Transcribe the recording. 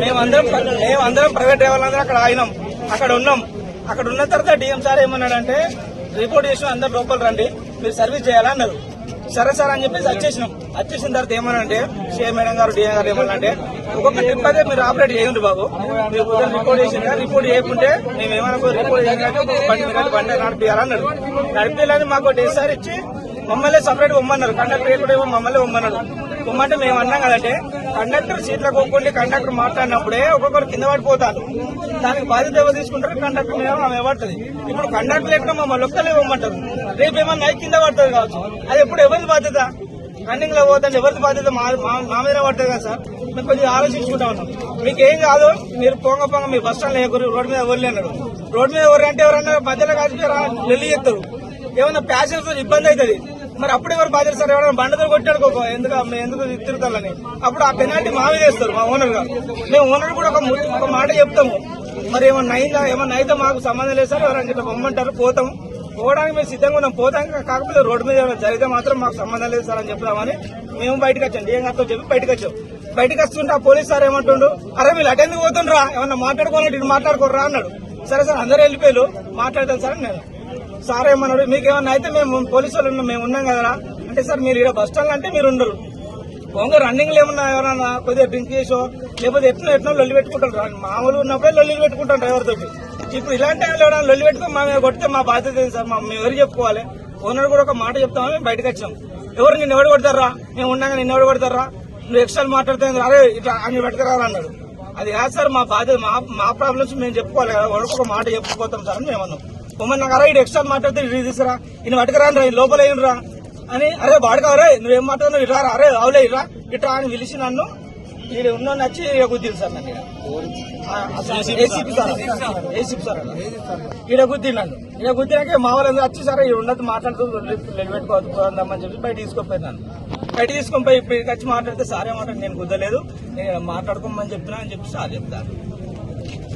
మేమందరం ప్రైవేట్ డ్రైవర్లందరూ అక్కడ ఆగినాం, అక్కడ ఉన్నాం. అక్కడ ఉన్న తర్వాత డిఎం సార్ ఏమన్నాడంటే రిపోర్ట్ చేసిన అందరు లోపల రండి, మీరు సర్వీస్ చేయాలన్నారు. సరే సార్ అని చెప్పేసి వచ్చేసిన తర్వాత ఏమనంటే సిఐ మేడం గారు డిఎం గారు ఏమన్నారంటే ఒక్కొక్క ట్రిప్ అయితే మీరు ఆపరేట్ చేయండి బాబు, మీరు రిపోర్ట్ చేసిన రిపోర్ట్ చేయకుంటే మేము ఏమన్నా రిపోర్ట్ చేయాలంటే బండి నడిపియాలన్నారు. నడిపియాలని మాకు డేసారి ఇచ్చి మమ్మల్ని సపరేట్ పొమ్మన్నారు. కండక్టర్ కూడా మమ్మల్ని పొమ్మన్నాడు. పొమ్మంటే మేము అన్నాం కదంటే కండక్టర్ సీట్ల కొనుక్కోండి, కండక్టర్ మాట్లాడినప్పుడే ఒక్కొక్కరు కింద పడిపోతారు. దానికి బాధ్యత ఎవరు తీసుకుంటారు? కండక్టర్ మీద ఆమె పడుతుంది. ఇప్పుడు కండక్టర్ ఎక్కడ మమ్మల్ని ఒక్కలే ఇవ్వమంటారు. రేపు ఏమన్నా కింద పడుతుంది కావచ్చు. అది ఎప్పుడు ఎవరిది బాధ్యత? రన్నింగ్ లో పోతుంది ఎవరిది బాధ్యత? మా మీద పడుతుంది కదా సార్. మేము కొద్దిగా ఆలోచించుకుంటా ఉన్నాం. మీకేం కాదు, మీరు పొంగ మీ బస్ స్టాండ్ లేకరు, రోడ్డు మీద ఎవరు అన్నారు. రోడ్డు మీద ఎవరు అంటే ఎవరన్నా మధ్యలో కాసి వెళ్ళి చెప్తారు. ఏమన్నా ప్యాసింజర్స్ ఇబ్బంది అవుతుంది. మరి అప్పుడు ఎవరు బాధ్యత సార్? ఎవరైనా బండతో కొట్టాడుకోకో ఎందుకు తిరుగుతారని అప్పుడు ఆ పెనాల్టీ మా మీద వేస్తారు మా ఓనర్ గా. మేము ఓనర్ కూడా ఒక మాట చెప్తాము. మరి ఏమన్నా అయితే మాకు సంబంధం లేదు సార్, ఎవరైనా ఇట్లా పొమ్మంటారు పోతాం. పోవడానికి మేము సిద్ధంగా ఉన్నాం. పోతాం, కాకపోతే రోడ్డు మీద ఏమైనా జరిగితే మాత్రం మాకు సంబంధం లేదు సార్ అని చెప్తామని మేము బయటకు వచ్చాం. డిఎం గారితో చెప్పి బయటకు వచ్చాం. బయటకు వస్తుంటే ఆ పోలీస్ సార్ ఏమంటుండు, అరే మీరు అటెందుకు పోతుండ్రా, ఏమన్నా మాట్లాడుకోవాలంటే ఇటు మాట్లాడుకోర్రా అన్నాడు. సరే సార్ అందరూ వెళ్ళిపోయారు, మాట్లాడతాను సార్ నేను. సార్ ఏమన్నాడు, మీకు ఏమన్నా అయితే మేము పోలీసు వాళ్ళు మేము ఉన్నాం కదా అంటే, సార్ మీరు ఇక్కడ బస్ స్టాండ్ అంటే మీరు ఉండరు, ఓన్గా రన్నింగ్ లో ఏమన్నా ఎవరన్నా కొద్దిగా డ్రింక్ చేసో లేకపోతే ఎట్లా లొల్లి పెట్టుకుంటారు. మామూలు ఉన్నప్పుడే లొల్లి పెట్టుకుంటాం డ్రైవర్ తోటి. ఇప్పుడు ఇలాంటి టైంలో ఎవరైనా లొల్లి పెట్టుకుని మా మీద కొడితే మా బాధ్యత ఏంటి సార్? మేము ఎవరు చెప్పుకోవాలి? ఓనర్ కూడా ఒక మాట చెప్తామని మేము బయటకు వచ్చాం. ఎవరు నిన్ను ఎవరు కొడతారా? మేము ఉన్నాగా నిన్ను ఎవరు కొడతారా? నువ్వు ఎక్స్ట్రా మాట్లాడితే అరే ఇట్లా అని పెట్టుకురారా అన్నాడు. అది కాదు సార్, మా బాధ్యత మా ప్రాబ్లమ్స్ మేము చెప్పుకోవాలి కదా. ఎవరికి ఒక మాట చెప్పుకోతాం సార్ అని మేము అన్నాం. మమ్మల్ని నాకు అరే ఇటు ఎక్స్ట్రా మాట్లాడితే ఇది తీసుకురా, ఈయన పట్టుకురా లోపల ఏంట్రా అని, అరే వాడుకోవరే నువ్వేం మాట్లాడుతున్నావు ఇట్రా, అరే అవులే ఇట్రా ఇట్రా అని పిలిచి నన్ను ఈడ ఉన్న నచ్చి గుద్దింది సార్ నన్ను. ఏసీపీ సార్ ఈడ గుద్ది నన్ను. ఈడ గుద్దినాక మా వాళ్ళందరూ వచ్చి సరే ఈ ఉండదు మాట్లాడుతూ పెట్టుకోవద్దామని చెప్పి బయట తీసుకొని నన్ను. బయట తీసుకొని పోయి ఇప్పుడు వచ్చి మాట్లాడితే సార్ ఏమంటారు, నేను గుద్దలేదు, నేను మాట్లాడుకోమని చెప్తున్నా అని చెప్పి సార్ చెప్తారు.